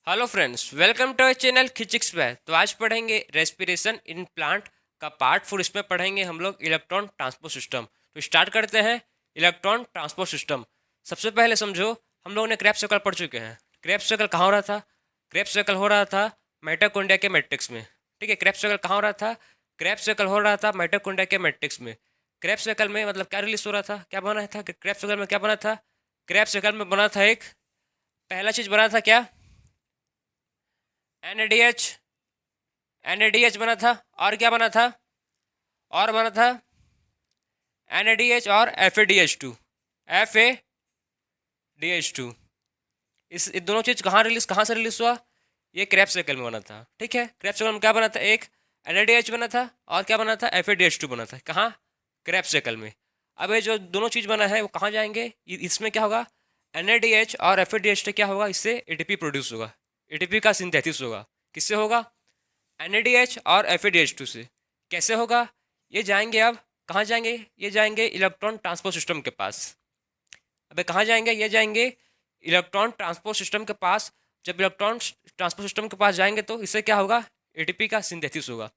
Hello friends, welcome to our channel खिचिक्स पे। तो आज पढ़ेंगे रेस्पिरेशन इन प्लांट का पार्ट 4। इसमें पढ़ेंगे हम लोग इलेक्ट्रॉन ट्रांसपोर्ट सिस्टम। तो स्टार्ट करते हैं। Electron transport system. सबसे पहले समझो, हम लोगों ने क्रेब्स साइकिल पढ़ चुके हैं। क्रेब्स साइकिल कहाँ हो रहा था? क्रेब्स साइकिल हो रहा था माइटोकॉन्ड्रिया के मैट्रिक्स में। ठीक है, क्रेब्स साइकिल कहाँ हो रहा था? क्रेब्स साइकिल हो रहा था माइटोकॉन्ड्रिया के मैट्रिक्स में। क्रेब्स साइकिल में मतलब क्या रिलीज हो रहा था, क्या बना था? क्रेब्स साइकिल में क्या बना था? क्रेब्स साइकिल में बना था एक पहला चीज बना था क्या? NADH। NADH बना था। और क्या बना था? और बना था NADH और FADH2। FADH2। इस दोनों चीज कहाँ से रिलीज हुआ? ये क्रैब साइकिल में बना था। ठीक है, क्रैब साइकिल में क्या बना था? एक NADH बना था और क्या बना था? FADH2 बना था। कहाँ? क्रैब साइकिल में। अब ये जो दोनों चीज बना है वो कहाँ जाएंगे? इसमें क्या होगा? NADH और FADH2 क्या होगा? इससे ATP प्रोड्यूस होगा। ATP का सिंथेसिस होगा। किससे होगा? NADH और FADH2 से। कैसे होगा? ये जाएंगे अब कहाँ जाएंगे? ये जाएंगे इलेक्ट्रॉन ट्रांसपोर्ट सिस्टम के पास। अबे कहाँ जाएंगे? ये जाएंगे इलेक्ट्रॉन ट्रांसपोर्ट सिस्टम के पास। जब इलेक्ट्रॉन ट्रांसपोर्ट सिस्टम के पास जाएंगे तो इससे क्या होगा? ATP का सिंथेसिस होगा।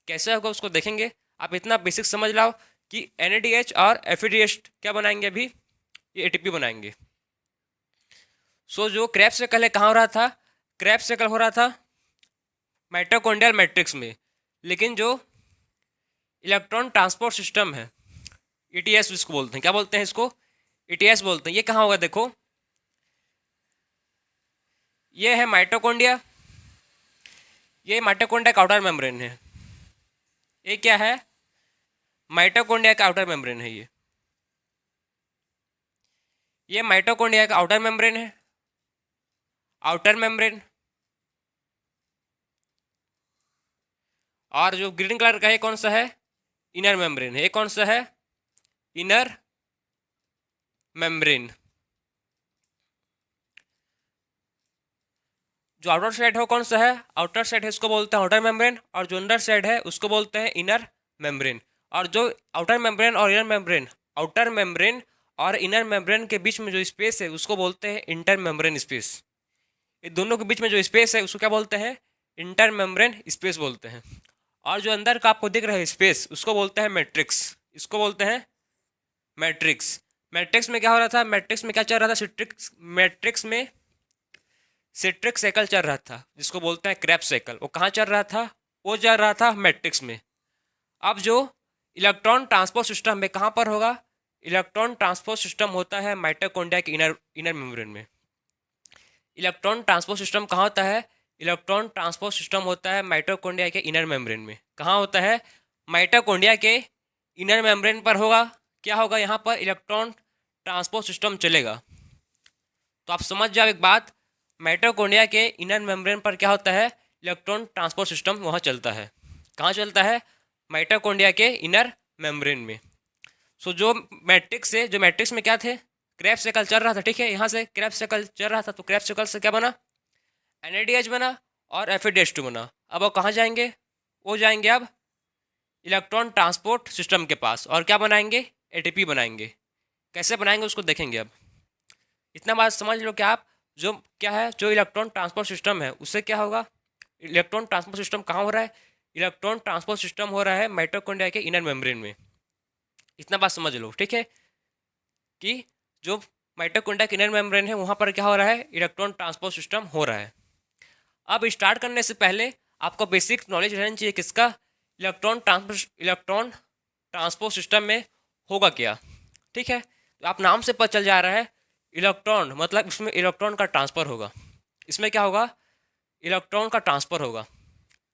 कैसे होगा उसको देखेंगे। आप इतना बेसिक समझ लाओ कि NADH और FADH क्या बनाएंगे अभी? ये ATP बनाएंगे। सो जो क्रैब साइकिल है कहाँ हो रहा था? क्रैब साइकिल हो रहा था माइटोकॉन्ड्रियल मैट्रिक्स में। लेकिन जो इलेक्ट्रॉन ट्रांसपोर्ट सिस्टम है, ETS इसको बोलते हैं। क्या बोलते हैं इसको? ETS बोलते हैं। ये कहाँ होगा? देखो, ये है माइटोकॉन्ड्रिया। ये माइटोकॉन्ड्रिया का आउटर मेम्ब्रेन है। ये क्या है? माइटोकॉन्ड्रिया का आउटर मेम्ब्रेन है। ये माइटोकॉन्ड्रिया का आउटर मेम्ब्रेन है। Outer membrane. और जो ग्रीन कलर का है कौन सा है? इनर मेम्ब्रेन है। ये कौन सा है? Inner membrane. जो आउटर साइड है वो कौन सा है? आउटर साइड है, इसको बोलते हैं आउटर मेम्ब्रेन। और जो अंदर साइड है उसको बोलते हैं इनर मेम्ब्रेन। और जो आउटर मेम्ब्रेन और इनर मेम्ब्रेन, आउटर मेम्ब्रेन और इनर मेम्ब्रेन के बीच में जो स्पेस है उसको बोलते हैं इंटर मेम्ब्रेन स्पेस। ये दोनों के बीच में जो स्पेस है उसको क्या बोलते हैं? इंटर मेम्ब्रेन स्पेस बोलते हैं। और जो अंदर का आपको दिख रहा है स्पेस उसको बोलते हैं मैट्रिक्स। इसको बोलते हैं मैट्रिक्स। मैट्रिक्स में क्या हो रहा था? मैट्रिक्स में क्या चल रहा था? सिट्रिक्स मैट्रिक्स में सिट्रिक साइकिल चल रहा था, जिसको बोलते हैं क्रैब साइकिल। वो कहाँ चल रहा था? वो चल रहा था मैट्रिक्स में। अब जो इलेक्ट्रॉन ट्रांसपोर्ट सिस्टम में कहाँ पर होगा? इलेक्ट्रॉन ट्रांसपोर्ट सिस्टम होता है माइटोकॉन्ड्रिया के इनर इनर मेम्ब्रेन में। इलेक्ट्रॉन ट्रांसपोर्ट सिस्टम कहाँ होता है? इलेक्ट्रॉन ट्रांसपोर्ट सिस्टम होता है माइटोकॉन्ड्रिया के इनर मेम्ब्रेन में। कहाँ होता है? माइटोकॉन्ड्रिया के इनर मेम्ब्रेन पर होगा। क्या होगा? यहाँ पर इलेक्ट्रॉन ट्रांसपोर्ट सिस्टम चलेगा। तो आप समझ जाओ एक बात, माइटोकॉन्ड्रिया के इनर मेम्ब्रेन पर क्या होता है? इलेक्ट्रॉन ट्रांसपोर्ट सिस्टम वहाँ चलता है। कहाँ चलता है? माइटोकॉन्ड्रिया के इनर मेम्ब्रेन में। सो जो मैट्रिक्स से, जो मैट्रिक्स में क्या थे? क्रैब साइकिल चल रहा था। ठीक है, यहाँ से क्रैब साइकिल चल रहा था तो क्रैब साइकिल से क्या बना? NADH बना और FADH2 बना। अब वो कहाँ जाएंगे? वो जाएंगे अब इलेक्ट्रॉन ट्रांसपोर्ट सिस्टम के पास और क्या बनाएंगे? ATP बनाएंगे। कैसे बनाएंगे उसको देखेंगे अब। इतना बात समझ लो कि आप जो क्या है, जो इलेक्ट्रॉन ट्रांसपोर्ट सिस्टम है उससे क्या होगा? इलेक्ट्रॉन ट्रांसपोर्ट सिस्टम कहाँ हो रहा है? इलेक्ट्रॉन ट्रांसपोर्ट सिस्टम हो रहा है माइटोकॉन्ड्रिया के इनर मेम्ब्रेन में। इतना बात समझ लो। ठीक है, कि जो माइटोकॉन्ड्रिया के इनर मेम्ब्रेन है वहाँ पर क्या हो रहा है? इलेक्ट्रॉन ट्रांसपोर्ट सिस्टम हो रहा है। अब स्टार्ट करने से पहले आपको बेसिक नॉलेज रहना चाहिए किसका? इलेक्ट्रॉन ट्रांसपोर्ट सिस्टम में होगा क्या। ठीक है, तो आप नाम से पता चल जा रहा है इलेक्ट्रॉन मतलब इसमें इलेक्ट्रॉन का ट्रांसफर होगा। इसमें क्या होगा? इलेक्ट्रॉन का ट्रांसफर होगा।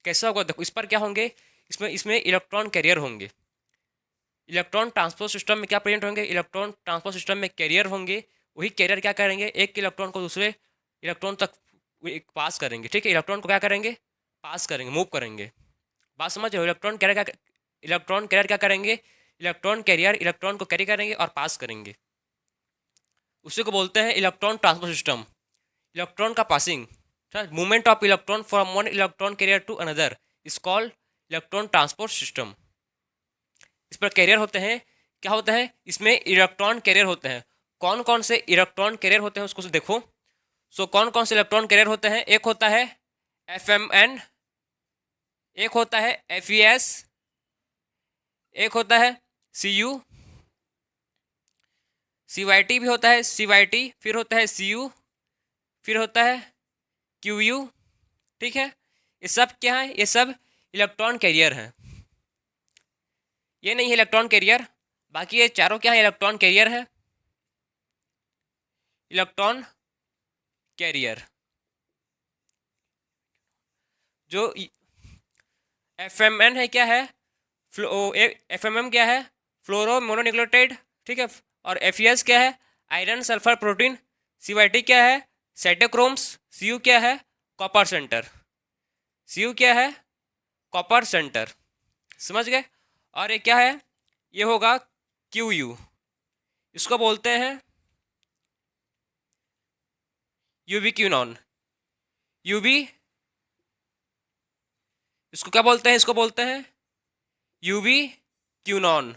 कैसा होगा? देखो, इस पर क्या होंगे? इसमें इसमें इलेक्ट्रॉन कैरियर होंगे। इलेक्ट्रॉन ट्रांसपोर्ट सिस्टम में क्या प्रेजेंट होंगे? इलेक्ट्रॉन ट्रांसपोर्ट सिस्टम में कैरियर होंगे। वही कैरियर क्या करेंगे? एक इलेक्ट्रॉन को दूसरे इलेक्ट्रॉन तक पास करेंगे। ठीक है, इलेक्ट्रॉन को क्या करेंगे? पास करेंगे, मूव करेंगे। बात समझ रहे हो? इलेक्ट्रॉन कैरियर क्या करेंगे? इलेक्ट्रॉन कैरियर इलेक्ट्रॉन को कैरी करेंगे और पास करेंगे। उसी को बोलते हैं इलेक्ट्रॉन ट्रांसपोर्ट सिस्टम। इलेक्ट्रॉन का passing, movement of electron from one electron carrier to another is called electron transport system. इस पर कैरियर होते हैं। क्या होता है? इसमें इलेक्ट्रॉन कैरियर होते हैं। कौन कौन से इलेक्ट्रॉन कैरियर होते हैं उसको देखो। सो कौन कौन से इलेक्ट्रॉन कैरियर होते हैं? एक होता है FMN, एक होता है FES, एक होता है Cu, CYT भी होता है, CYT, फिर होता है Cu, फिर होता है Qu। ठीक है, ये सब क्या है? ये सब इलेक्ट्रॉन कैरियर हैं। ये नहीं है इलेक्ट्रॉन कैरियर, बाकी ये चारों क्या है? इलेक्ट्रॉन कैरियर है। इलेक्ट्रॉन कैरियर जो FMN है क्या है? FMM क्या है? फ्लोरो मोनोन्यूक्लियोटाइड। ठीक है, और FES क्या है? Iron sulphur protein. CYT क्या है? साइटोक्रोम्स। Cu क्या है? Copper centre. Cu क्या है? Copper centre. समझ गए? और ये क्या है? ये होगा Qu, इसको बोलते हैं यूबिक्विनॉन। यूबी, इसको क्या बोलते हैं? इसको बोलते हैं यूबिक्विनॉन।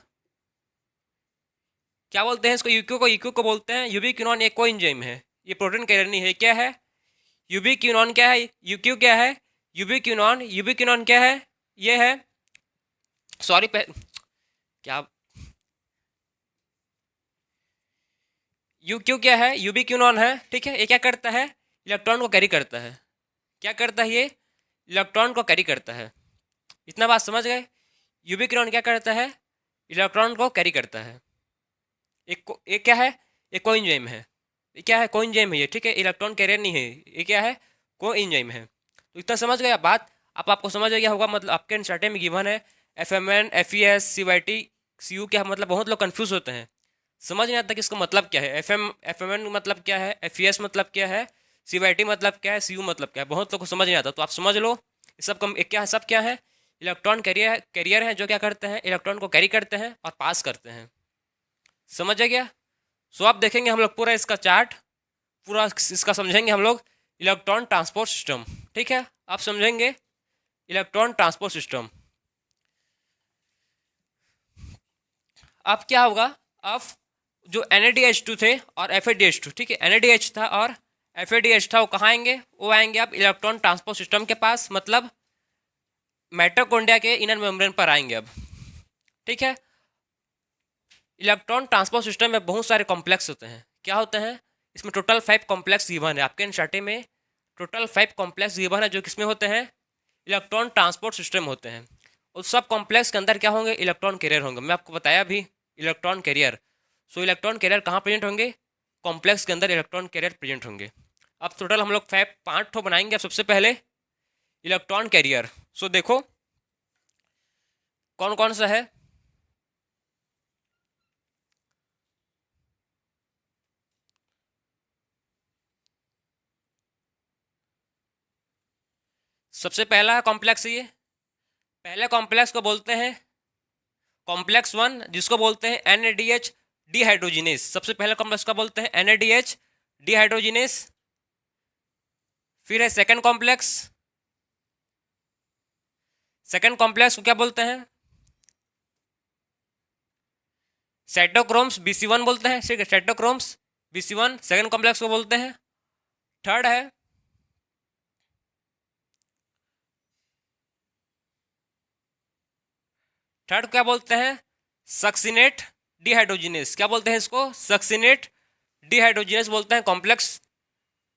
क्या बोलते हैं इसको? यूक्यू को बोलते हैं यूबिक्विनॉन। एक कोएंजाइम है, ये प्रोटीन कैरियर नहीं है। क्या है? यूबिक्विनॉन क्या है? यूक्यू क्या है? यूबिक्विनॉन। यूबिक्विनॉन क्या है? ये है, सॉरी क्या, यूक्यू क्या है? यूबिक्विनॉन है। ठीक है, ये क्या करता है? इलेक्ट्रॉन को कैरी करता है। क्या करता है ये? इलेक्ट्रॉन को कैरी करता है। इतना बात समझ गए? यूबिक्विनॉन क्या करता है? इलेक्ट्रॉन को कैरी करता है। एक क्या है? एक कोएंजाइम है। ये क्या है? कोएंजाइम है ये। ठीक है, इलेक्ट्रॉन कैरियर नहीं है। ये क्या है? कोएंजाइम है। तो इतना समझ गए बात? आपको समझ गया होगा। मतलब आपके एनसीईआरटी में गिवन है FMN, FES, CYT, Cu क्या मतलब बहुत लोग कंफ्यूज होते हैं, समझ नहीं आता कि इसका मतलब क्या है। FMN मतलब क्या है? FES मतलब क्या है? CYT मतलब क्या है? Cu मतलब क्या है? बहुत लोग को समझ नहीं आता। तो आप समझ लो ये सब क्या है? सब क्या है? इलेक्ट्रॉन कैरियर है जो क्या करते हैं? इलेक्ट्रॉन को कैरी करते हैं और पास करते हैं। समझ आ गया? सो आप देखेंगे हम लोग पूरा इसका चार्ट, पूरा इसका समझेंगे हम लोग इलेक्ट्रॉन ट्रांसपोर्ट सिस्टम। ठीक है, आप समझेंगे इलेक्ट्रॉन ट्रांसपोर्ट सिस्टम। अब क्या होगा? अब जो NADH2 थे और FADH2, ठीक है, NADH था और FADH था, वो कहाँ आएंगे? वो आएंगे अब इलेक्ट्रॉन ट्रांसपोर्ट सिस्टम के पास, मतलब माइटोकॉन्ड्रिया के इनर मेम्ब्रेन पर आएंगे अब। ठीक है, इलेक्ट्रॉन ट्रांसपोर्ट सिस्टम में बहुत सारे कॉम्प्लेक्स होते हैं। क्या होते हैं? इसमें टोटल 5 कॉम्प्लेक्स गिवन है। आपके एनसीईआरटी में टोटल 5 कॉम्प्लेक्स गिवन है जो किसमें होते हैं? इलेक्ट्रॉन ट्रांसपोर्ट सिस्टम होते हैं। उस सब कॉम्प्लेक्स के अंदर क्या होंगे? इलेक्ट्रॉन कैरियर होंगे। मैं आपको बताया भी इलेक्ट्रॉन कैरियर। सो इलेक्ट्रॉन कैरियर कहाँ प्रेजेंट होंगे? कॉम्प्लेक्स के अंदर इलेक्ट्रॉन कैरियर प्रेजेंट होंगे। अब टोटल हम लोग 5 ठो बनाएंगे। अब सबसे पहले इलेक्ट्रॉन कैरियर। सो देखो कौन कौन सा है। सबसे पहला कॉम्प्लेक्स ये, पहले कॉम्प्लेक्स को बोलते हैं कॉम्प्लेक्स 1, जिसको बोलते हैं NADH डिहाइड्रोजिनेस। सबसे पहले कॉम्प्लेक्स का बोलते हैं NADH डिहाइड्रोजिनेस। फिर है सेकंड कॉम्प्लेक्स। सेकंड कॉम्प्लेक्स को क्या बोलते हैं? साइटोक्रोम्स BC1 बोलते हैं। ठीक है, साइटोक्रोम्स BC1 सेकंड कॉम्प्लेक्स को बोलते हैं। थर्ड है थर्ड क्या बोलते हैं? Succinate dehydrogenase. क्या बोलते हैं इसको? सक्सिनेट डिहाइड्रोजिनेस बोलते हैं कॉम्प्लेक्स।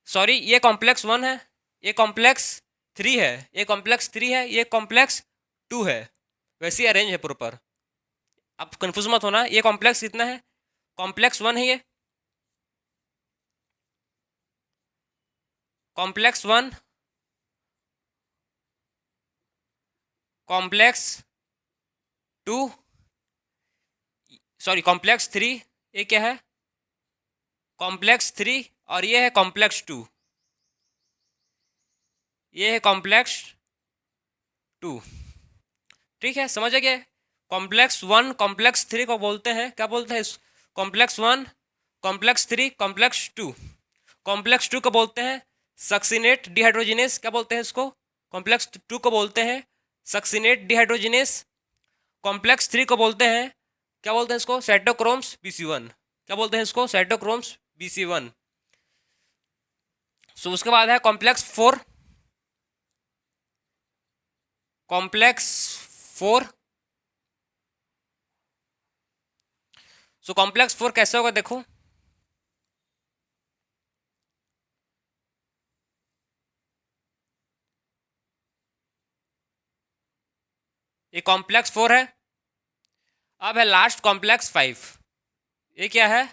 सॉरी, ये कॉम्प्लेक्स 1 है, ये कॉम्प्लेक्स 3 है, ये कॉम्प्लेक्स 3 है, ये कॉम्प्लेक्स 2 है। वैसे अरेंज है प्रॉपर, आप कंफ्यूज मत होना। ये कॉम्प्लेक्स कितना है? कॉम्प्लेक्स 1 है ये, कॉम्प्लेक्स 1, कॉम्प्लेक्स 2, सॉरी कॉम्प्लेक्स 3। ये क्या है? कॉम्प्लेक्स 3, और ये है कॉम्प्लेक्स 2। ये है कॉम्प्लेक्स 2। ठीक है, समझ गए? कॉम्प्लेक्स 1 कॉम्प्लेक्स 3 को बोलते हैं, क्या बोलते हैं? Complex 1 complex 3 complex 2। कॉम्प्लेक्स 2 को बोलते हैं सक्सिनेट डिहाइड्रोजिनेस। क्या बोलते हैं इसको? कॉम्प्लेक्स 2 को बोलते हैं सक्सिनेट डिहाइड्रोजिनेस। कॉम्प्लेक्स 3 को बोलते हैं, क्या बोलते हैं इसको? Cytochromes BC1। क्या बोलते हैं इसको? Cytochromes BC1। सो उसके बाद है complex four. Complex four. So complex four कैसे होगा देखो, ये कॉम्प्लेक्स फोर है। अब है लास्ट कॉम्प्लेक्स फाइव। ये क्या है?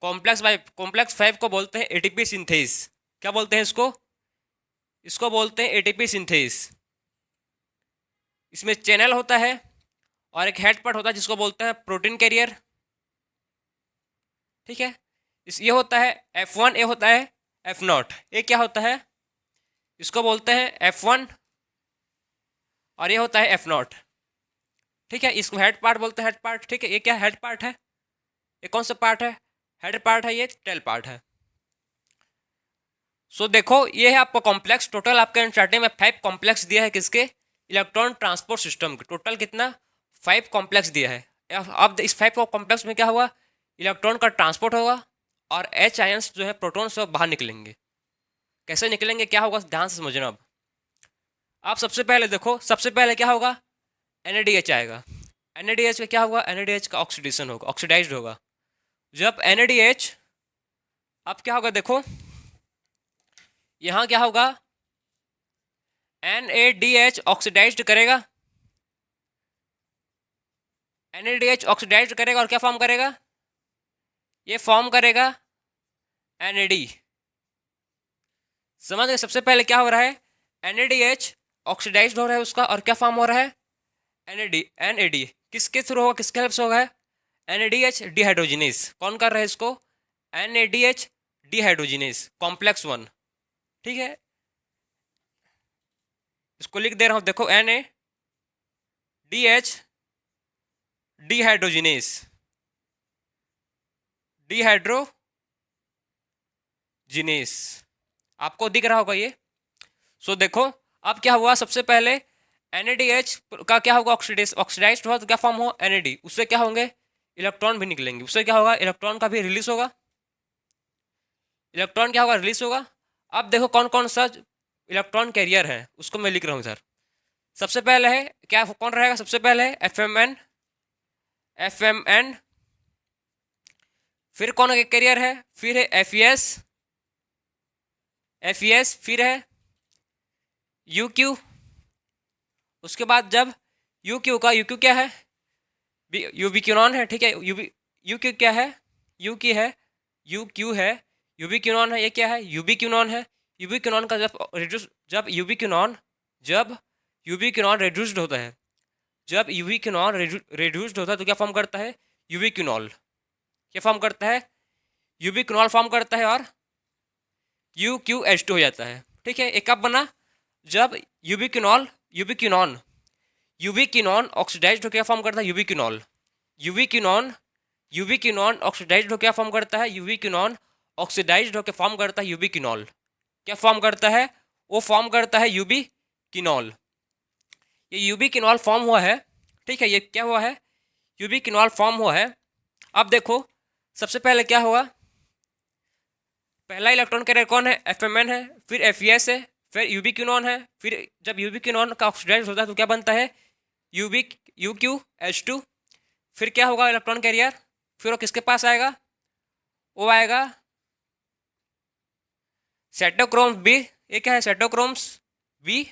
Complex five. कॉम्प्लेक्स फाइव को बोलते हैं एटीपी सिंथेस। क्या बोलते हैं इसको? इसको बोलते हैं एटीपी सिंथेस। इसमें चैनल होता है और एक हेड पार्ट होता है जिसको बोलते हैं प्रोटीन कैरियर। ठीक है, इस ये होता है F1, ये होता है F0। ये क्या होता है? इसको बोलते हैं F1 और ये होता है F0। ठीक है, इसको हेड पार्ट बोलते हैं, हेड पार्ट। ठीक है, ये क्या हेड पार्ट है? ये कौन सा पार्ट है? हेड पार्ट है, ये टेल पार्ट है। सो देखो, ये है आपका कॉम्प्लेक्स। टोटल आपके स्टार्टिंग में 5 कॉम्प्लेक्स दिया है किसके? इलेक्ट्रॉन ट्रांसपोर्ट सिस्टम के। टोटल कितना? 5 कॉम्प्लेक्स दिया है। अब इस 5 कॉम्प्लेक्स में क्या हुआ? इलेक्ट्रॉन का ट्रांसपोर्ट होगा और H आयंस जो है प्रोटॉन से बाहर निकलेंगे। कैसे निकलेंगे, क्या होगा, ध्यान से समझना। अब आप सबसे पहले देखो, सबसे पहले क्या होगा? NADH आएगा। NADH का क्या होगा? NADH का ऑक्सीडेशन होगा, ऑक्सीडाइज्ड होगा। जब NADH, अब क्या होगा देखो, यहाँ क्या होगा? NADH ऑक्सीडाइज्ड करेगा। NADH ऑक्सीडाइज्ड करेगा और क्या फॉर्म करेगा? ये फॉर्म करेगा NAD। समझ गए? सबसे पहले क्या हो रहा है? NADH ऑक्सीडाइज्ड हो रहा है उसका, और क्या फॉर्म हो रहा है? NAD। किसके थ्रू होगा, किसके हेल्प से होगा? NADH dehydrogenase. कौन कर रहा है इसको? NADH dehydrogenase, complex one. ठीक है, इसको लिख दे रहा हूं, देखो NADH डिहाइड्रोजिनेस, डिहाइड्रोजिनेस। आपको दिख रहा होगा ये। सो देखो, अब क्या हुआ? सबसे पहले NADH का क्या होगा? ऑक्सीडाइज्ड हुआ तो क्या फॉर्म हो? NAD। उससे क्या होंगे? इलेक्ट्रॉन भी निकलेंगे। उससे क्या होगा? इलेक्ट्रॉन का भी रिलीज होगा। इलेक्ट्रॉन क्या होगा? रिलीज होगा। अब देखो कौन कौन सा इलेक्ट्रॉन कैरियर है, उसको मैं लिख रहा हूँ सर। सबसे पहले है क्या, कौन रहेगा? सबसे पहले है FMN। फिर कौन कैरियर है? फिर है FES। फिर है UQ। उसके बाद जब UQ क्या है? यूबिक्विनॉन है। ठीक है, UQ क्या है? UQ है, यूबिक्विनॉन है। ये क्या है? यूबिक्विनॉन है। यूबिक्विनॉन का जब यूबिक्विनॉन रिड्यूस्ड होता है, जब यूबिक्विनॉन रिड्यूस्ड होता है तो क्या फॉर्म करता है? यूबिक्विनॉल। क्या फॉर्म करता है? यूबिक्विनॉल फॉर्म करता है और UQH2 हो जाता है। ठीक है, ये कब बना? जब यूबिक्विनॉन ऑक्सीडाइज्ड हो क्या फॉर्म करता है? यूबिक्विनॉल। यूबिक्विनॉन ऑक्सीडाइज्ड हो क्या फॉर्म करता है? यूबिक्विनॉन ऑक्सीडाइज्ड होकर फॉर्म करता है यूबिक्विनॉल। क्या फॉर्म करता है? वो फॉर्म करता है यूबिक्विनॉल। ये यूबिक्विनॉल फॉर्म हुआ है। ठीक है, ये क्या हुआ है? यूबिक्विनॉल फॉर्म हुआ है। अब देखो, सबसे पहले क्या हुआ? पहला इलेक्ट्रॉन कैरियर कौन है? FMN है। फिर FES है। फिर यूबिक्विनॉन है। फिर जब यूबिक्विनॉन का ऑक्सीडाइज होता है तो क्या बनता है? UQH2। फिर क्या होगा इलेक्ट्रॉन कैरियर? फिर वो किसके पास आएगा? वो आएगा साइटोक्रोम बी। ये क्या है? Cytochromes b.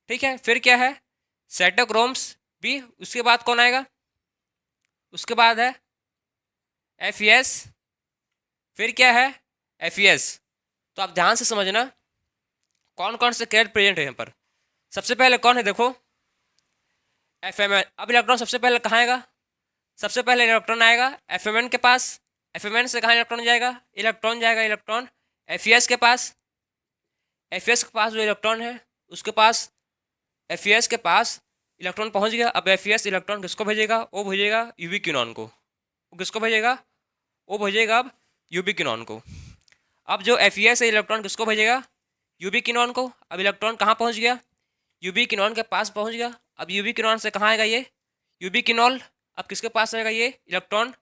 ठीक है, फिर क्या है? Cytochromes b. उसके बाद कौन आएगा? उसके बाद है FES। फिर क्या है? FES। तो आप ध्यान से समझना कौन कौन से कैरियर प्रेजेंट है यहाँ पर। सबसे पहले कौन है देखो? FMN। अब इलेक्ट्रॉन सबसे पहले कहाँ आएगा? सबसे पहले इलेक्ट्रॉन आएगा FMN के पास। FMN से कहाँ इलेक्ट्रॉन जाएगा? इलेक्ट्रॉन FES के पास। FES के पास जो इलेक्ट्रॉन है उसके पास, FES के पास इलेक्ट्रॉन पहुंच गया। अब FES इलेक्ट्रॉन किसको भेजेगा? वो भेजेगा यूबिक्विनॉन को। वो किसको भेजेगा? वो भेजेगा अब यूबिक्विनॉन को। अब जो FES है इलेक्ट्रॉन किसको भेजेगा? यूबिक्विनॉन को। अब इलेक्ट्रॉन कहाँ पहुंच गया? यूबिक्विनॉन के पास पहुंच गया। अब यूबिक्विनॉन से कहाँ आएगा? ये यूबिक्विनॉल। अब किसके पास आएगा? ये इलेक्ट्रॉन।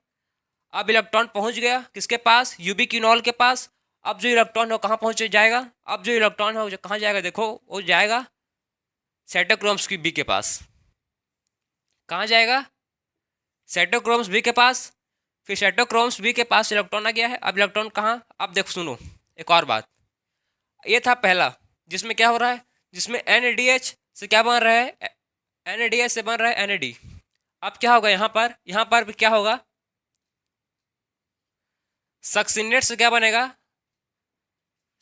अब इलेक्ट्रॉन पहुंच गया किसके पास? यूबिक्विनॉल के पास। अब जो इलेक्ट्रॉन है कहाँ पहुँच जाएगा, अब जो इलेक्ट्रॉन है वो कहाँ जाएगा, देखो वो जाएगा साइटोक्रोम्स की बी के पास। कहाँ जाएगा, साइटोक्रोम्स बी के पास। फिर साइटोक्रोम्स बी के पास इलेक्ट्रॉन आ गया है। अब इलेक्ट्रॉन कहाँ, अब देखो सुनो एक और बात, ये था पहला जिसमें क्या हो रहा है, जिसमें NADH से क्या बन रहा है, NADH से बन रहा है NAD। अब क्या होगा यहाँ पर भी क्या होगा, सक्सिनेट से क्या बनेगा,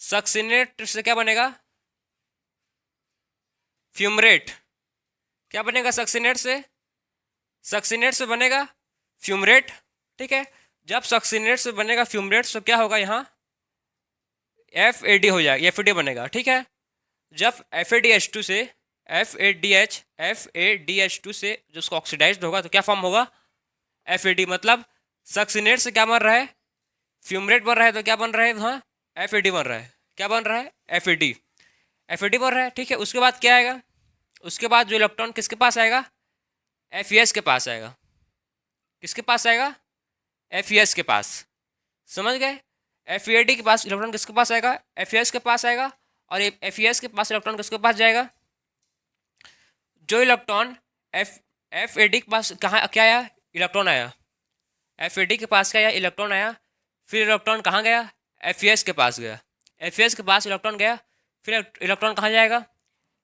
सक्सिनेट से क्या बनेगा, फ्यूमरेट। क्या बनेगा सक्सिनेट से, सक्सिनेट से बनेगा फ्यूमरेट। ठीक है, जब सक्सिनेट से बनेगा फ्यूमरेट तो क्या होगा, यहाँ FAD हो जाएगा, FAD बनेगा। ठीक है, जब FADH2 से FADH2 से जो उसको ऑक्सीडाइज्ड होगा तो क्या फॉर्म होगा, FAD। मतलब सक्सिनेट से क्या बन रहा है, फ्यूमरेट बन रहा है, तो क्या बन रहा है वहाँ, FAD बन रहा है। क्या बन रहा है, FAD बन रहा है। ठीक है, उसके बाद क्या आएगा, उसके बाद जो इलेक्ट्रॉन किसके पास आएगा, FES के पास आएगा। किसके पास आएगा, FES के पास। समझ गए, FAD के पास इलेक्ट्रॉन किसके पास आएगा, FES के पास आएगा। और ये FES के पास इलेक्ट्रॉन किसके पास जाएगा, जो इलेक्ट्रॉन FAD के पास कहाँ क्या आया, इलेक्ट्रॉन आया, FAD के पास क्या आया, इलेक्ट्रॉन आया। फिर इलेक्ट्रॉन कहाँ गया, FES के पास गया, FES के पास इलेक्ट्रॉन गया। फिर इलेक्ट्रॉन कहाँ जाएगा,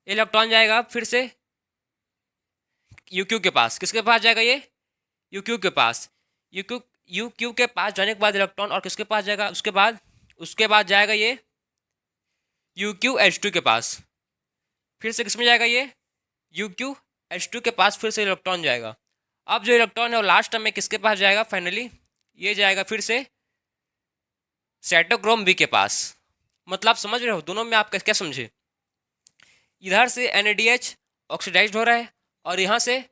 इलेक्ट्रॉन जाएगा फिर से UQ के पास। किसके पास जाएगा ये, UQ के पास। UQ के पास जाने के बाद इलेक्ट्रॉन और किसके पास जाएगा, उसके बाद जाएगा ये UQH2 के पास। फिर से किसमें जाएगा ये, UQH2 के पास फिर से इलेक्ट्रॉन जाएगा। अब जो इलेक्ट्रॉन है वो लास्ट में किसके पास जाएगा, फाइनली ये जाएगा फिर से साइटोक्रोम बी के पास। मतलब समझ रहे हो, दोनों में आप क्या समझे, इधर से NADH ऑक्सीडाइज्ड हो रहा है और यहाँ से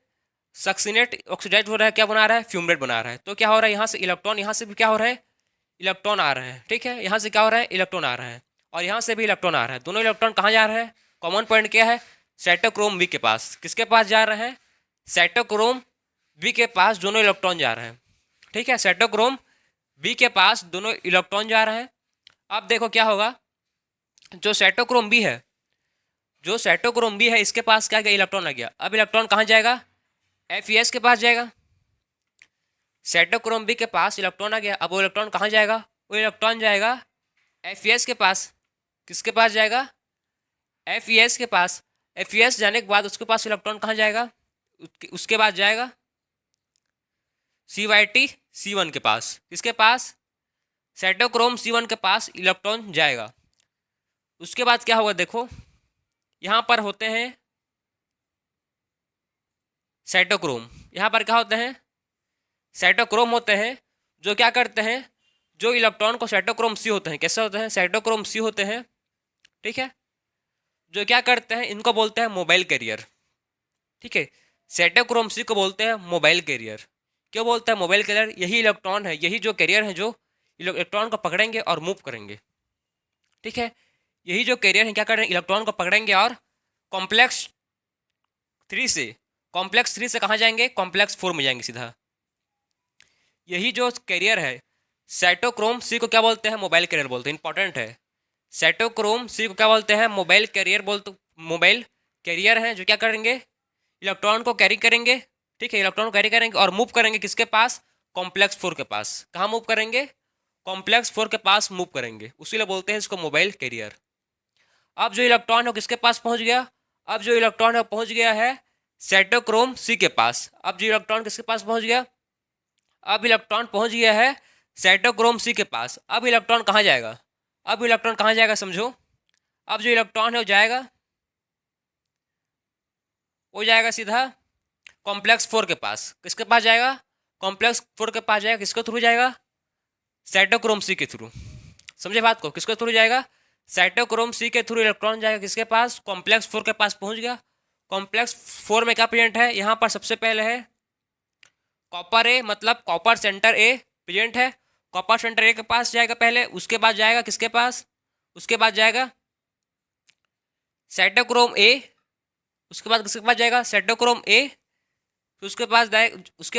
सक्सिनेट ऑक्सीडाइज्ड हो रहा है, क्या बना रहा है, फ्यूमरेट बना रहा है। तो क्या हो रहा है, यहाँ से इलेक्ट्रॉन, यहाँ से भी क्या हो रहा है, इलेक्ट्रॉन आ रहा है। ठीक है, यहाँ से क्या हो रहा है, इलेक्ट्रॉन आ रहा है और यहाँ से भी इलेक्ट्रॉन आ रहा है। दोनों इलेक्ट्रॉन कहाँ जा रहे हैं, कॉमन पॉइंट क्या है, साइटोक्रोम बी के पास। किसके पास जा रहे हैं, साइटोक्रोम बी के पास दोनों इलेक्ट्रॉन जा रहे हैं। ठीक है, साइटोक्रोम बी के पास दोनों इलेक्ट्रॉन जा रहे हैं। अब देखो क्या होगा, जो साइटोक्रोम बी है, जो साइटोक्रोम बी है इसके पास क्या गया, इलेक्ट्रॉन आ गया। अब इलेक्ट्रॉन कहाँ जाएगा, FES के पास जाएगा। साइटोक्रोम बी के पास इलेक्ट्रॉन आ गया, अब वो इलेक्ट्रॉन कहाँ जाएगा, वो इलेक्ट्रॉन जाएगा FES के पास। किसके पास जाएगा, FES के पास। FES जाने के बाद उसके पास इलेक्ट्रॉन कहाँ जाएगा, उसके बाद जाएगा CYT C1 के पास। किसके पास, साइटोक्रोम C1 के पास इलेक्ट्रॉन जाएगा। उसके बाद क्या होगा, देखो यहाँ पर होते हैं साइटोक्रोम, यहाँ पर क्या होते हैं, साइटोक्रोम होते हैं, जो क्या करते हैं, जो इलेक्ट्रॉन को साइटोक्रोम C होते हैं, कैसे होते हैं, साइटोक्रोम C होते हैं। ठीक है, जो क्या करते हैं, इनको बोलते हैं मोबाइल कैरियर। ठीक है, साइटोक्रोम C को बोलते हैं मोबाइल कैरियर। क्यों बोलते हैं मोबाइल कैरियर, यही इलेक्ट्रॉन है, यही जो कैरियर है जो इलेक्ट्रॉन को पकड़ेंगे और मूव करेंगे। ठीक है, यही जो कैरियर है क्या करेंगे, इलेक्ट्रॉन को पकड़ेंगे और कॉम्प्लेक्स 3 से कहाँ जाएंगे, कॉम्प्लेक्स 4 में जाएंगे सीधा। यही जो कैरियर है साइटोक्रोम C को क्या बोलते हैं, मोबाइल कैरियर बोलते हैं। इंपॉर्टेंट है, साइटोक्रोम C को क्या बोलते हैं, मोबाइल कैरियर बोलते। मोबाइल कैरियर है जो क्या करेंगे, इलेक्ट्रॉन को कैरी करेंगे। ठीक है, इलेक्ट्रॉन को कैरी करेंगे और मूव करेंगे किसके पास, कॉम्प्लेक्स 4 के पास। कहाँ मूव करेंगे, कॉम्प्लेक्स 4 के पास मूव करेंगे, उसीलिए बोलते हैं इसको मोबाइल कैरियर। अब जो इलेक्ट्रॉन है किसके पास पहुंच गया, अब जो इलेक्ट्रॉन है पहुंच गया है साइटोक्रोम C के पास। अब जो इलेक्ट्रॉन किसके पास पहुंच गया, अब इलेक्ट्रॉन पहुंच गया है साइटोक्रोम C के पास। अब इलेक्ट्रॉन कहाँ जाएगा, अब इलेक्ट्रॉन कहाँ जाएगा समझो, अब जो इलेक्ट्रॉन है वो जाएगा सीधा कॉम्प्लेक्स 4 के पास। किसके पास जाएगा, कॉम्प्लेक्स 4 के पास जाएगा। किसके थ्रू जाएगा, साइटोक्रोम C के थ्रू। समझे बात को, किसके थ्रू जाएगा, साइटोक्रोम C के थ्रू इलेक्ट्रॉन जाएगा किसके पास, कॉम्प्लेक्स 4 के पास पहुंच गया। कॉम्प्लेक्स 4 में क्या प्रेजेंट है, यहाँ पर सबसे पहले है कॉपर A, मतलब कॉपर सेंटर A प्रेजेंट है। कॉपर सेंटर A के पास जाएगा पहले, उसके बाद जाएगा किसके पास, उसके बाद जाएगा साइटोक्रोम A, उसके बाद किसके पास जाएगा, साइटोक्रोम A। उसके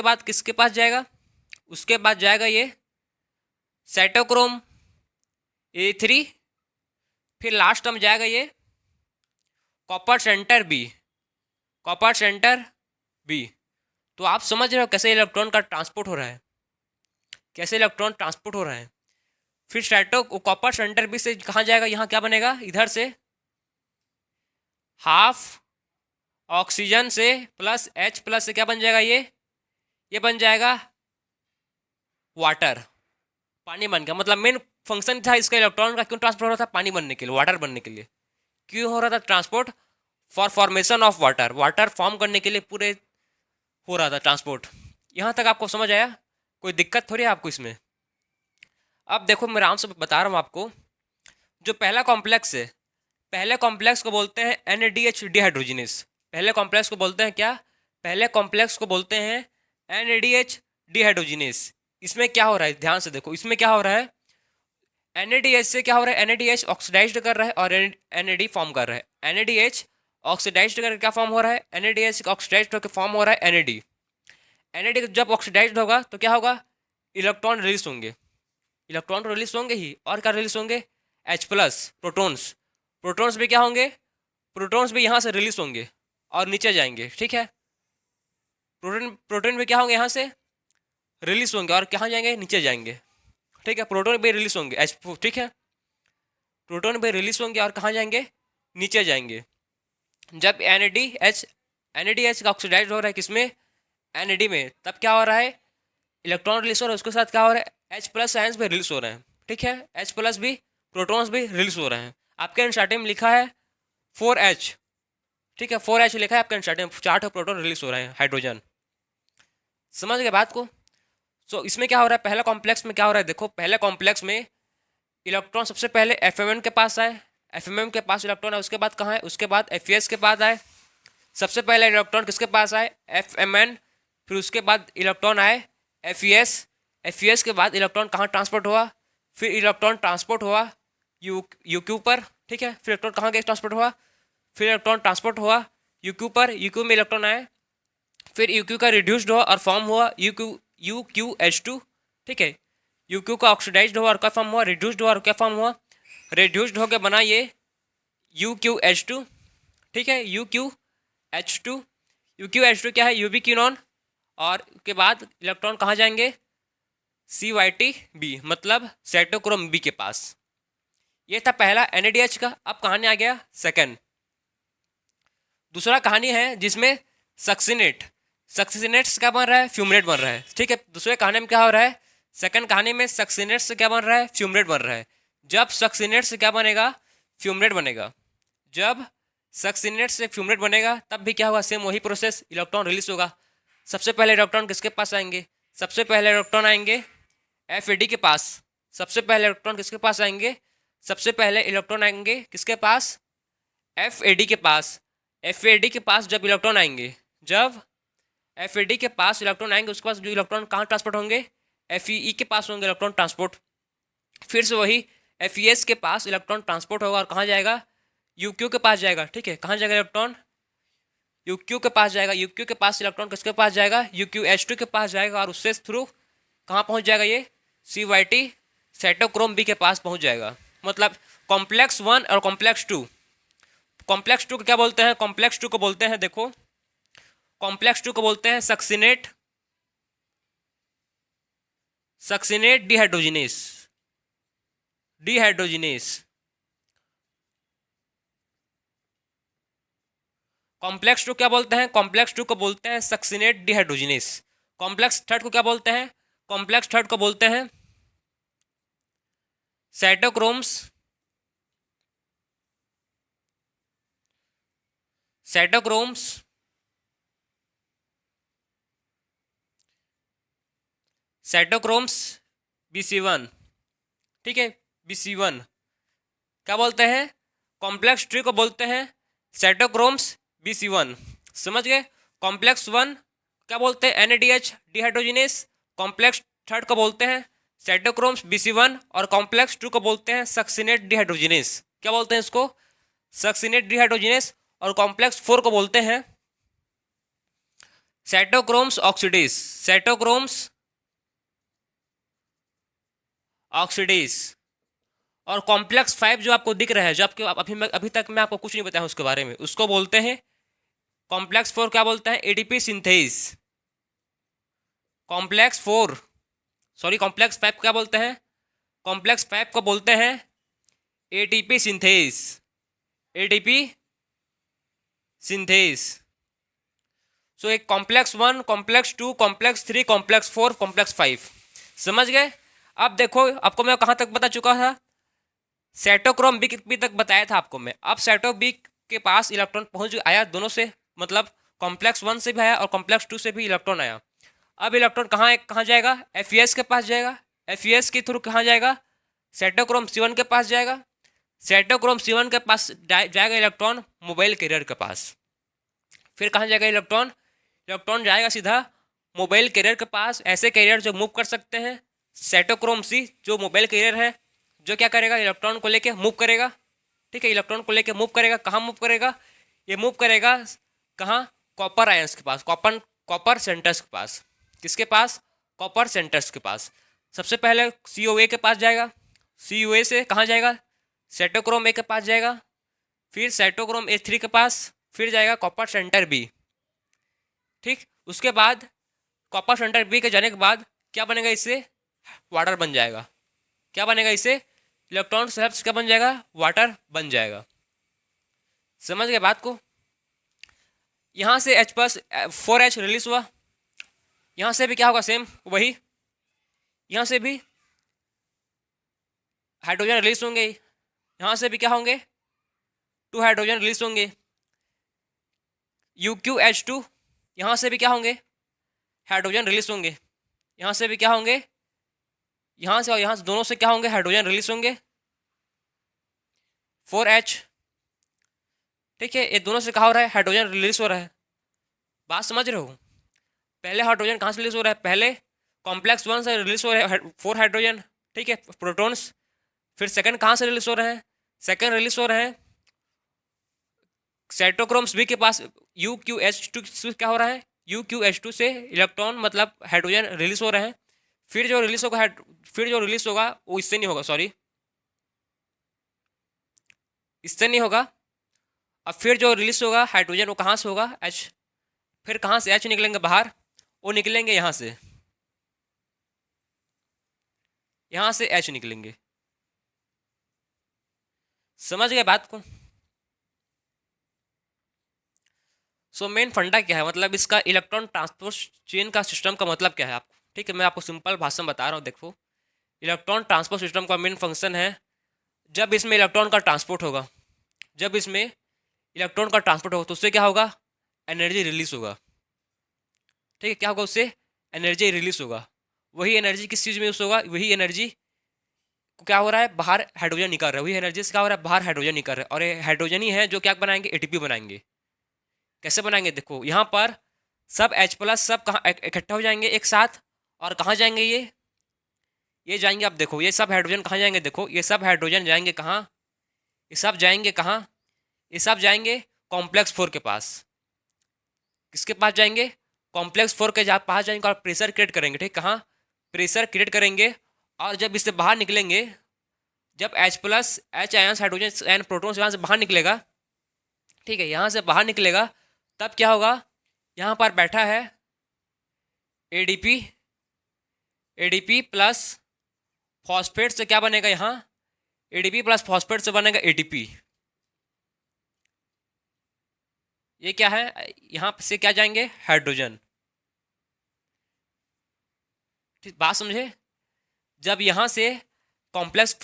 बाद किसके पास जाएगा, उसके बाद जाएगा ये साइटोक्रोम A3, फिर लास्ट टर्म जाएगा ये copper centre B, copper centre B. तो आप समझ रहे हो कैसे इलेक्ट्रॉन का ट्रांसपोर्ट हो रहा है, कैसे इलेक्ट्रॉन ट्रांसपोर्ट हो रहा है। फिर स्ट्रेटो कॉपर सेंटर बी से कहाँ जाएगा, यहाँ क्या बनेगा, इधर से हाफ ऑक्सीजन से प्लस H प्लस से क्या बन जाएगा, ये बन जाएगा वाटर, पानी बन गया। मतलब मेन फंक्शन था इसका इलेक्ट्रॉन का, क्यों ट्रांसपोर्ट हो रहा था, पानी बनने के लिए, वाटर बनने के लिए। क्यों हो रहा था transport, for formation of water, water form करने के लिए पूरे हो रहा था ट्रांसपोर्ट। यहाँ तक आपको समझ आया, कोई दिक्कत थोड़ी है आपको इसमें। अब देखो मैं आराम से बता रहा हूँ आपको, जो पहला कॉम्प्लेक्स है, पहले कॉम्प्लेक्स को बोलते हैं NADH डिहाइड्रोजिनेस। पहले कॉम्प्लेक्स को बोलते हैं क्या, पहले कॉम्प्लेक्स को बोलते हैं NADH डिहाइड्रोजिनेस। इसमें क्या हो रहा है, ध्यान से देखो, इसमें क्या हो रहा है, NADH से क्या हो रहा है, NADH ऑक्सीडाइज्ड कर रहा है और NAD फॉर्म कर रहा है। NADH ऑक्सीडाइज्ड करके क्या फॉर्म हो रहा है, NADH ऑक्सीडाइज्ड होकर फॉर्म हो रहा है NAD। NAD जब ऑक्सीडाइज्ड होगा तो क्या होगा, इलेक्ट्रॉन रिलीज होंगे, इलेक्ट्रॉन तो रिलीज होंगे ही, और क्या रिलीज होंगे, H प्लस प्रोटॉन्स, प्रोटॉन्स भी क्या होंगे, प्रोटॉन्स भी यहाँ से रिलीज होंगे और नीचे जाएंगे, ठीक है। प्रोटॉन प्रोटॉन भी क्या होंगे, यहाँ से रिलीज होंगे और कहाँ जाएंगे, नीचे जाएंगे, ठीक है। प्रोटॉन भी रिलीज होंगे H, ठीक है, प्रोटॉन भी रिलीज होंगे और कहाँ जाएंगे, नीचे जाएंगे। जब NADH का ऑक्सीडाइज हो रहा है किसमें, NAD में, तब क्या हो रहा है, इलेक्ट्रॉन रिलीज हो रहा है, उसके साथ क्या हो रहा है, H प्लस आयंस भी रिलीज हो रहे हैं, ठीक है। H प्लस भी, प्रोटॉन्स भी रिलीज हो रहे हैं। आपके एनसीईआरटी में लिखा है 4H, ठीक है, 4H लिखा है आपके एनसीईआरटी में, 4 प्रोटॉन रिलीज हो रहे हैं, हाइड्रोजन। समझ गए बात को। सो इसमें क्या हो रहा है, पहला कॉम्प्लेक्स में क्या हो रहा है, देखो पहले कॉम्प्लेक्स में इलेक्ट्रॉन सबसे पहले FMN के पास आए, FMN के पास इलेक्ट्रॉन है, उसके बाद कहाँ है, उसके बाद FES के पास आए। सबसे पहले इलेक्ट्रॉन किसके पास आए, FMN, फिर उसके बाद इलेक्ट्रॉन आए FES, FES के बाद इलेक्ट्रॉन कहाँ ट्रांसपोर्ट हुआ, फिर इलेक्ट्रॉन ट्रांसपोर्ट हुआ UQ पर, ठीक है। फिर इलेक्ट्रॉन कहाँ गए, ट्रांसपोर्ट हुआ, फिर इलेक्ट्रॉन ट्रांसपोर्ट हुआ UQ पर, UQ में इलेक्ट्रॉन आए, फिर UQ का रिड्यूस्ड हुआ और फॉर्म हुआ UQH2, ठीक है। UQ का ऑक्सीडाइज्ड हुआ और क्या फॉर्म हुआ, रिड्यूस्ड हुआ और क्या फॉर्म हुआ, रिड्यूस्ड होकर बना ये UQH2, ठीक है, UQH2। UQH2 क्या है, यूबिक्विनोन, और के बाद इलेक्ट्रॉन कहाँ जाएंगे, CYT-B, मतलब साइटोक्रोम B के पास। ये था पहला NADH का। अब कहानी आ गया सेकंड, दूसरा कहानी है जिसमें सक्सिनेट, सक्सिनेट से क्या बन रहा है, फ्यूमरेट बन रहा है, ठीक है। दूसरे कहानी में क्या हो रहा है, सेकंड कहानी में सक्सिनेट से क्या बन रहा है, फ्यूमरेट बन रहा है। जब सक्सिनेट से क्या बनेगा, फ्यूमरेट बनेगा। जब सक्सिनेट से फ्यूमरेट बनेगा तब भी क्या होगा, सेम वही प्रोसेस, इलेक्ट्रॉन रिलीज होगा। सबसे पहले इलेक्ट्रॉन किसके पास आएंगे, सबसे पहले इलेक्ट्रॉन आएंगे FAD के पास। सबसे पहले इलेक्ट्रॉन किसके पास आएंगे, सबसे पहले इलेक्ट्रॉन आएंगे किसके पास, FAD के पास। FAD के पास जब इलेक्ट्रॉन आएंगे, जब FAD के पास इलेक्ट्रॉन आएंगे, उसके पास जो इलेक्ट्रॉन कहाँ ट्रांसपोर्ट होंगे, FEE के पास होंगे इलेक्ट्रॉन ट्रांसपोर्ट। फिर से वही FES के पास इलेक्ट्रॉन ट्रांसपोर्ट होगा और कहाँ जाएगा, UQ के पास जाएगा, ठीक है। कहाँ जाएगा इलेक्ट्रॉन, UQ के पास जाएगा। UQ के पास इलेक्ट्रॉन किसके पास जाएगा, UQH2 के पास जाएगा और उससे थ्रू कहाँ पहुँच जाएगा, ये CYT साइटोक्रोम B के पास पहुँच जाएगा। मतलब कॉम्प्लेक्स 1 और कॉम्प्लेक्स 2, कॉम्प्लेक्स 2 को क्या बोलते हैं, कॉम्प्लेक्स 2 को बोलते हैं, देखो कॉम्प्लेक्स 2 को बोलते हैं succinate, succinate dehydrogenase, dehydrogenase. Complex 2 क्या बोलते हैं, कॉम्प्लेक्स 2 को बोलते हैं सक्सिनेट डिहाइड्रोजिनेस। कॉम्प्लेक्स थर्ड को क्या बोलते हैं, कॉम्प्लेक्स थर्ड को बोलते हैं साइटोक्रोम्स, साइटोक्रोम्स, साइटोक्रोम्स BC1, ठीक है, BC1 क्या बोलते हैं, कॉम्प्लेक्स 3 को बोलते हैं साइटोक्रोम्स BC1। समझ गए। कॉम्प्लेक्स 1 क्या बोलते हैं, NADH डिहाइड्रोजिनेस। कॉम्प्लेक्स थर्ड को बोलते हैं साइटोक्रोम्स BC1 और कॉम्प्लेक्स 2 को बोलते हैं सक्सिनेट डिहाइड्रोजिनेस। क्या बोलते हैं इसको, सक्सिनेट डिहाइड्रोजिनेस। और कॉम्प्लेक्स 4 को बोलते हैं साइटोक्रोम्स ऑक्सीडेज, साइटोक्रोम्स ऑक्सीडेज। और कॉम्प्लेक्स 5 जो आपको दिख रहा है, जो आपके अभी तक मैं आपको कुछ नहीं बताया उसके बारे में, उसको बोलते हैं कॉम्प्लेक्स 4 क्या बोलते हैं? ATP synthase. कॉम्प्लेक्स 5 क्या बोलते हैं? कॉम्प्लेक्स 5 को बोलते हैं ATP synthase. ATP synthase. So एक complex 1, complex 2, complex 3, complex 4, complex 5। समझ गए? अब देखो, आपको मैं कहाँ तक बता चुका था? साइटोक्रोम बी तक बताया था आपको मैं। अब साइटो बी के पास इलेक्ट्रॉन पहुंच आया दोनों से, मतलब कॉम्प्लेक्स 1 से भी आया और कॉम्प्लेक्स 2 से भी इलेक्ट्रॉन आया। अब इलेक्ट्रॉन कहाँ जाएगा? एफईएस के पास जाएगा। एफईएस के थ्रू कहाँ जाएगा? साइटोक्रोम C1 के पास जाएगा। साइटोक्रोम C1 के पास जाएगा इलेक्ट्रॉन मोबाइल कैरियर के पास। फिर कहाँ जाएगा इलेक्ट्रॉन? इलेक्ट्रॉन जाएगा सीधा मोबाइल कैरियर के पास। ऐसे कैरियर जो मूव कर सकते हैं, साइटोक्रोम C जो मोबाइल कैरियर है, जो क्या करेगा? इलेक्ट्रॉन को लेके मूव करेगा। ठीक है, इलेक्ट्रॉन को लेके मूव करेगा। कहाँ मूव करेगा? ये मूव करेगा कहाँ? कॉपर आयंस के पास, कॉपर सेंटर्स के पास। किसके पास? कॉपर सेंटर्स के पास। सबसे पहले COA के पास जाएगा। COA से कहाँ जाएगा? साइटोक्रोम A के पास जाएगा। फिर साइटोक्रोम A3 के पास, फिर जाएगा कॉपर सेंटर B। ठीक, उसके बाद कॉपर सेंटर B के जाने के बाद क्या बनेगा? इससे वाटर बन जाएगा। क्या बनेगा? इससे इलेक्ट्रॉन सेल्स क्या बन जाएगा? वाटर बन जाएगा। समझ गए बात को? यहाँ से H प्लस 4H रिलीज हुआ। यहाँ से भी क्या होगा? सेम वही, यहाँ से भी हाइड्रोजन रिलीज होंगे। यहाँ से भी क्या होंगे? 2 हाइड्रोजन रिलीज होंगे। UqH2, यहाँ से भी क्या होंगे? हाइड्रोजन रिलीज होंगे। यहाँ से भी क्या होंगे? यहाँ से और यहाँ से दोनों से क्या होंगे? हाइड्रोजन रिलीज होंगे। 4H। ठीक है, ये दोनों से क्या हो रहा है? हाइड्रोजन रिलीज हो रहा है। बात समझ रहे हो? पहले हाइड्रोजन कहाँ से रिलीज हो रहा है? पहले कॉम्प्लेक्स 1 से रिलीज हो रहे हैं 4 हाइड्रोजन, ठीक है, प्रोटॉन्स। फिर सेकंड कहाँ से रिलीज हो रहे हैं? सेकंड रिलीज हो रहे हैं साइटोक्रोम्स B के पास। UqH2 से क्या हो रहा है? UqH2 से इलेक्ट्रॉन मतलब हाइड्रोजन रिलीज हो रहे हैं। फिर जो रिलीज होगा वो इससे नहीं होगा, सॉरी, इससे नहीं होगा। अब फिर जो रिलीज होगा हाइड्रोजन वो कहाँ से होगा? H। फिर कहाँ से H निकलेंगे बाहर? वो निकलेंगे यहाँ से, यहाँ से H निकलेंगे। समझ गए बात को? सो मेन फंडा क्या है, मतलब इसका इलेक्ट्रॉन ट्रांसपोर्ट चेन का सिस्टम का मतलब क्या है आपको? ठीक है, मैं आपको सिंपल भाषा में बता रहा हूँ। देखो, इलेक्ट्रॉन ट्रांसपोर्ट सिस्टम का मेन फंक्शन है, जब इसमें इलेक्ट्रॉन का ट्रांसपोर्ट होगा, जब इसमें इलेक्ट्रॉन का ट्रांसपोर्ट होगा तो उससे क्या होगा? एनर्जी रिलीज होगा। ठीक है, क्या होगा? उससे एनर्जी रिलीज होगा। वही एनर्जी किस चीज़ में यूज होगा? वही एनर्जी क्या हो रहा है? बाहर हाइड्रोजन निकल रहा है। वही एनर्जी से क्या हो रहा है? बाहर हाइड्रोजन निकल रहा है। और ये हाइड्रोजन ही है जो क्या बनाएंगे? ATP बनाएंगे। कैसे बनाएंगे? देखो, यहाँ पर सब H प्लस सब कहाँ इकट्ठा हो जाएंगे एक साथ, और कहाँ जाएंगे? ये जाएंगे, आप देखो, ये सब हाइड्रोजन कहाँ जाएंगे? देखो, ये सब हाइड्रोजन जाएंगे कहाँ? ये सब जाएंगे कहाँ? ये सब जाएंगे कॉम्प्लेक्स 4 के पास। किसके पास जाएंगे? कॉम्प्लेक्स 4 के पास जाएंगे और प्रेशर क्रिएट करेंगे। ठीक, कहाँ? प्रेशर क्रिएट करेंगे। और जब इससे बाहर निकलेंगे, जब H plus H ions hydrogen and proton यहाँ से बाहर निकलेगा, ठीक है, यहाँ से बाहर निकलेगा, तब क्या होगा? यहाँ पर बैठा है ADP प्लस फॉस्फेट से क्या बनेगा? यहाँ ADP प्लस फॉस्फेट से बनेगा ATP। ये क्या है? यहाँ से क्या जाएंगे? हाइड्रोजन। ठीक, बात समझे? जब यहाँ से कॉम्प्लेक्स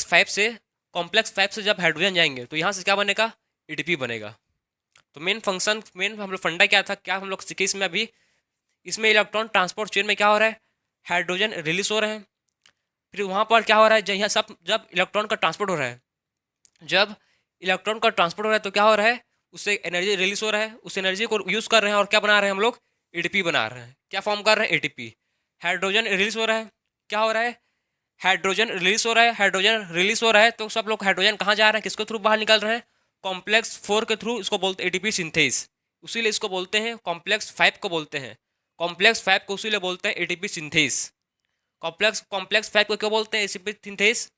5 से जब हाइड्रोजन जाएंगे तो यहाँ से क्या बनेगा? ATP बनेगा। तो मेन हम लोग फंडा क्या था, क्या हम लोग सीखे इसमें अभी? इसमें इलेक्ट्रॉन ट्रांसपोर्ट चेन में क्या हो रहा है? हाइड्रोजन रिलीज हो रहे हैं। फिर वहाँ पर क्या हो रहा है? जब इलेक्ट्रॉन का ट्रांसपोर्ट हो रहा है, जब इलेक्ट्रॉन का ट्रांसपोर्ट हो रहा है तो क्या हो रहा है? उससे एनर्जी रिलीज हो रहा है। उस एनर्जी को यूज़ कर रहे हैं और क्या बना रहे हैं हम लोग? ATP बना रहे हैं। क्या फॉर्म कर रहे हैं? ATP। हाइड्रोजन रिलीज हो रहा है। क्या हो रहा है? हाइड्रोजन रिलीज हो रहा है। हाइड्रोजन रिलीज हो रहा है तो सब लोग हाइड्रोजन कहाँ जा रहे हैं? किसके थ्रू बाहर निकल रहे हैं? कॉम्प्लेक्स 4 के थ्रू। इसको बोलते हैं ATP सिंथेस। उसीलिए इसको बोलते हैं कॉम्प्लेक्स 5 को बोलते हैं। कॉम्प्लेक्स 5 को उसीलिए बोलते हैं ATP सिंथेस। कॉम्प्लेक्स 5 को क्यों बोलते हैं ATP सिंथेस?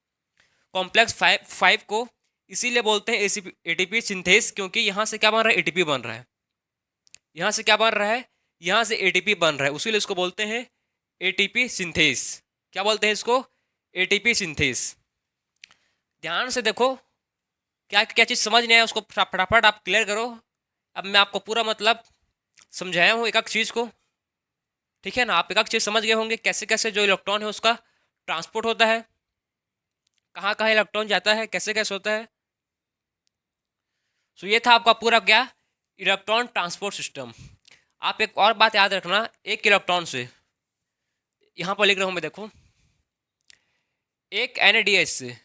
कॉम्प्लेक्स फाइव को इसीलिए बोलते हैं एटीपी सिंथेस, क्योंकि यहाँ से क्या बन रहा है, एटीपी बन रहा है। यहाँ से क्या बन रहा है, यहाँ से एटीपी बन रहा है, उसीलिए इसको बोलते हैं एटीपी सिंथेस। क्या बोलते हैं इसको, एटीपी सिंथेस। ध्यान से देखो, क्या क्या चीज़ समझ नहीं आया उसको फटाफट आप क्लियर करो। अब मैं आपको पूरा मतलब समझाया हूँ एक एक चीज़ को, ठीक है ना। आप एक एक चीज़ समझ गए होंगे, कैसे कैसे जो इलेक्ट्रॉन है उसका ट्रांसपोर्ट होता है, कहाँ कहाँ इलेक्ट्रॉन जाता है, कैसे कैसे होता है। सो ये था आपका पूरा क्या, इलेक्ट्रॉन ट्रांसपोर्ट सिस्टम। आप एक और बात याद रखना, एक इलेक्ट्रॉन से, यहाँ पर लिख रहा हूँ मैं, देखो, एक NADH से,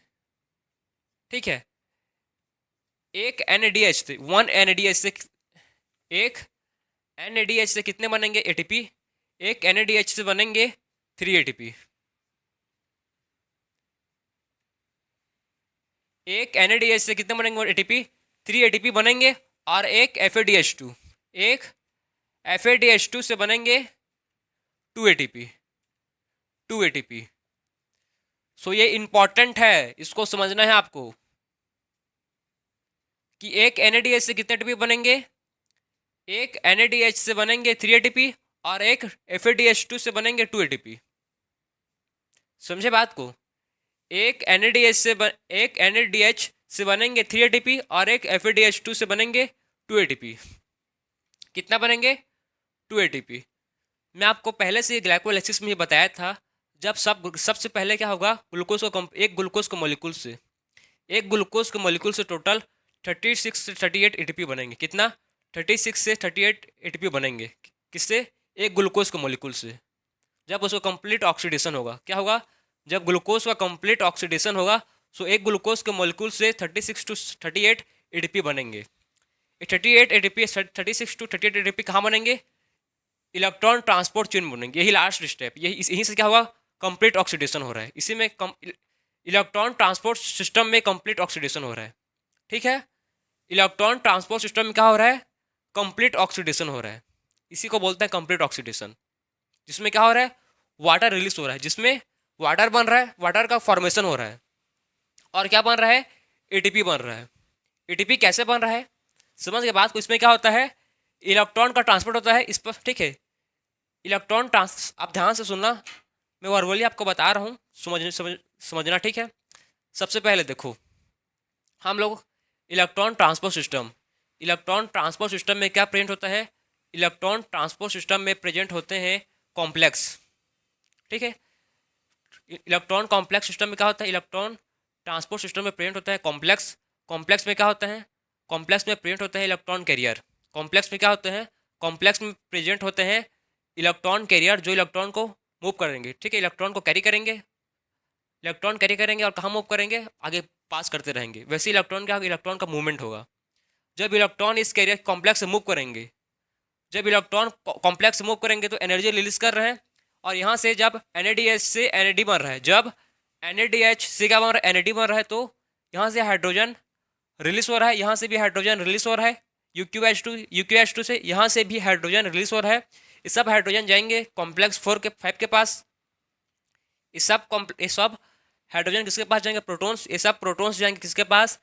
ठीक है, एक NADH से, वन NADH से, एक NADH से कितने बनेंगे, ATP। एक NADH से बनेंगे 3 ATP। एक NADH से कितने बनेंगे ATP, 3 ATP बनेंगे। और एक FADH2, एक FADH2 से बनेंगे 2 ATP, 2 ATP। सो ये इंपॉर्टेंट है, इसको समझना है आपको कि एक NADH से कितने ATP बनेंगे, एक NADH से बनेंगे 3 ATP और एक FADH2 से बनेंगे 2 ATP। समझे बात को, एक NADH से बनेंगे 3 ATP और एक FADH2 से बनेंगे 2 ATP। कितना बनेंगे, 2 ATP। मैं आपको पहले से ग्लाइकोलाइसिस में ही बताया था, जब सबसे पहले क्या होगा, एक ग्लूकोज के मॉलिक्यूल से टोटल 36 से 38 ATP बनेंगे। कितना, 36 से 38 ATP बनेंगे। किससे, एक ग्लूकोज के मॉलिक्यूल से। जब उसको कंप्लीट ऑक्सीडेशन होगा, क्या होगा, जब ग्लूकोज का कंप्लीट ऑक्सीडेशन होगा, सो एक ग्लूकोज के मॉलिक्यूल से 36 टू 38 ATP बनेंगे। 36 टू 38 ATP कहाँ बनेंगे, इलेक्ट्रॉन ट्रांसपोर्ट चेन बनेंगे। यही लास्ट स्टेप, यहीं से क्या हुआ, कंप्लीट ऑक्सीडेशन हो रहा है। इसी में इलेक्ट्रॉन ट्रांसपोर्ट सिस्टम में कंप्लीट ऑक्सीडेशन हो रहा है, ठीक है। इलेक्ट्रॉन ट्रांसपोर्ट सिस्टम में क्या हो रहा है, कंप्लीट ऑक्सीडेशन हो रहा है। इसी को बोलते हैं कंप्लीट ऑक्सीडेशन, जिसमें क्या हो रहा है, वाटर रिलीज हो रहा है, जिसमें वाटर बन रहा है, वाटर का फॉर्मेशन हो रहा है। और क्या बन रहा है, एटीपी बन रहा है। एटीपी कैसे बन रहा है, समझ के बात को। इसमें क्या होता है, इलेक्ट्रॉन का ट्रांसपोर्ट होता है इस पर, ठीक है। आप ध्यान से सुनना, मैं वर्बली आपको बता रहा हूँ, समझना, ठीक है। सबसे पहले देखो, हम लोग इलेक्ट्रॉन ट्रांसपोर्ट सिस्टम में क्या प्रेजेंट होता है, इलेक्ट्रॉन ट्रांसपोर्ट सिस्टम में प्रेजेंट होते हैं कॉम्प्लेक्स, ठीक है। इलेक्ट्रॉन कॉम्प्लेक्स सिस्टम में क्या होता है, इलेक्ट्रॉन ट्रांसपोर्ट सिस्टम में प्रेजेंट होता है कॉम्प्लेक्स में क्या होता है, कॉम्प्लेक्स में प्रेजेंट होते हैं इलेक्ट्रॉन कैरियर। कॉम्प्लेक्स में क्या होते हैं, कॉम्प्लेक्स में प्रेजेंट होते हैं इलेक्ट्रॉन कैरियर, जो इलेक्ट्रॉन को मूव करेंगे, ठीक है। इलेक्ट्रॉन को कैरी करेंगे, और कहाँ मूव करेंगे, आगे पास करते रहेंगे। वैसे इलेक्ट्रॉन का मूवमेंट होगा। जब इलेक्ट्रॉन इस कैरियर कॉम्प्लेक्स से मूव करेंगे, तो एनर्जी रिलीज कर रहे हैं। और यहाँ से जब NADH से NAD बन रहा है, जब NADH से क्या बन रहा है, NAD बन रहा है, तो यहाँ से हाइड्रोजन रिलीज हो रहा है, यहाँ से भी हाइड्रोजन रिलीज हो रहा है, UQH2 से यहाँ से भी हाइड्रोजन रिलीज हो रहा है। ये सब हाइड्रोजन जाएंगे कॉम्प्लेक्स 4 के 5 के पास। ये सब हाइड्रोजन किसके पास जाएंगे, प्रोटॉन्स। ये सब प्रोटॉन्स जाएंगे किसके पास,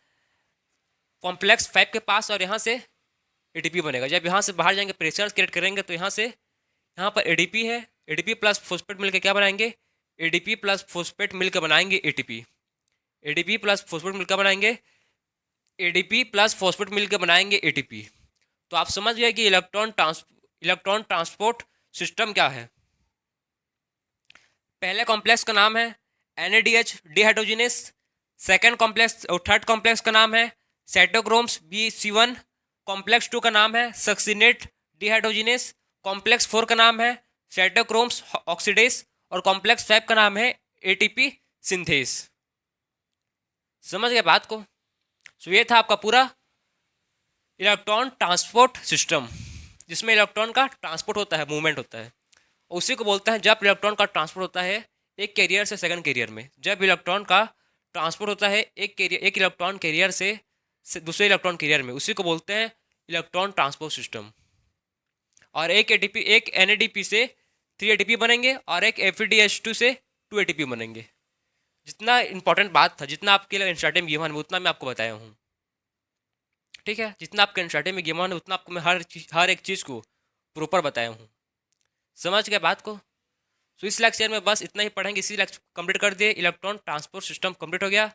कॉम्प्लेक्स 5 के पास। और यहाँ से ATP बनेगा। जब यहाँ से बाहर जाएंगे, प्रेशर क्रिएट करेंगे, तो यहाँ पर ADP है, ADP प्लस फॉस्फेट मिलकर क्या बनाएंगे, ADP प्लस फॉस्फेट मिलकर बनाएंगे ATP। ADP प्लस फॉस्फेट मिलकर बनाएंगे ADP प्लस फॉस्फेट मिलकर बनाएंगे ATP। तो आप समझ गए कि इलेक्ट्रॉन ट्रांसपोर्ट सिस्टम क्या है। पहले कॉम्प्लेक्स का नाम है NADH डिहाइड्रोजिनेस। थर्ड कॉम्प्लेक्स का नाम है साइटोक्रोम्स BC1। कॉम्प्लेक्स 2 का नाम है सक्सिनेट डिहाइड्रोजिनेस। कॉम्प्लेक्स 4 का नाम है साइटोक्रोम्स ऑक्सीडेस। और कॉम्प्लेक्स 5 का नाम है ATP सिंथेस। समझ गए बात को। सो ये था आपका पूरा इलेक्ट्रॉन ट्रांसपोर्ट सिस्टम, जिसमें इलेक्ट्रॉन का ट्रांसपोर्ट होता है, मूवमेंट होता है। उसी को बोलते हैं जब इलेक्ट्रॉन का ट्रांसपोर्ट होता है एक कैरियर से सेकंड कैरियर में। जब इलेक्ट्रॉन का ट्रांसपोर्ट होता है एक इलेक्ट्रॉन कैरियर से दूसरे इलेक्ट्रॉन कैरियर में, उसी को बोलते हैं इलेक्ट्रॉन ट्रांसपोर्ट सिस्टम। और एक NADP से 3 ATP बनेंगे और एक FADH2 से 2 ATP बनेंगे। जितना इंपॉर्टेंट बात था, जितना आपके लिए एनसीईआरटी में गिवन है उतना मैं आपको बताया हूँ। ठीक है, जितना आपके एनसीईआरटी में गिवन है उतना आपको मैं हर एक चीज़ को प्रॉपर बताया हूँ। समझ गए बात को? सो इस लेक्चर में बस इतना ही पढ़ेंगे, इसी लेक्चर कंप्लीट कर दिए, इलेक्ट्रॉन ट्रांसपोर्ट सिस्टम कंप्लीट हो गया।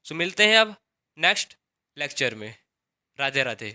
सो मिलते हैं अब नेक्स्ट लेक्चर में। राधे राधे।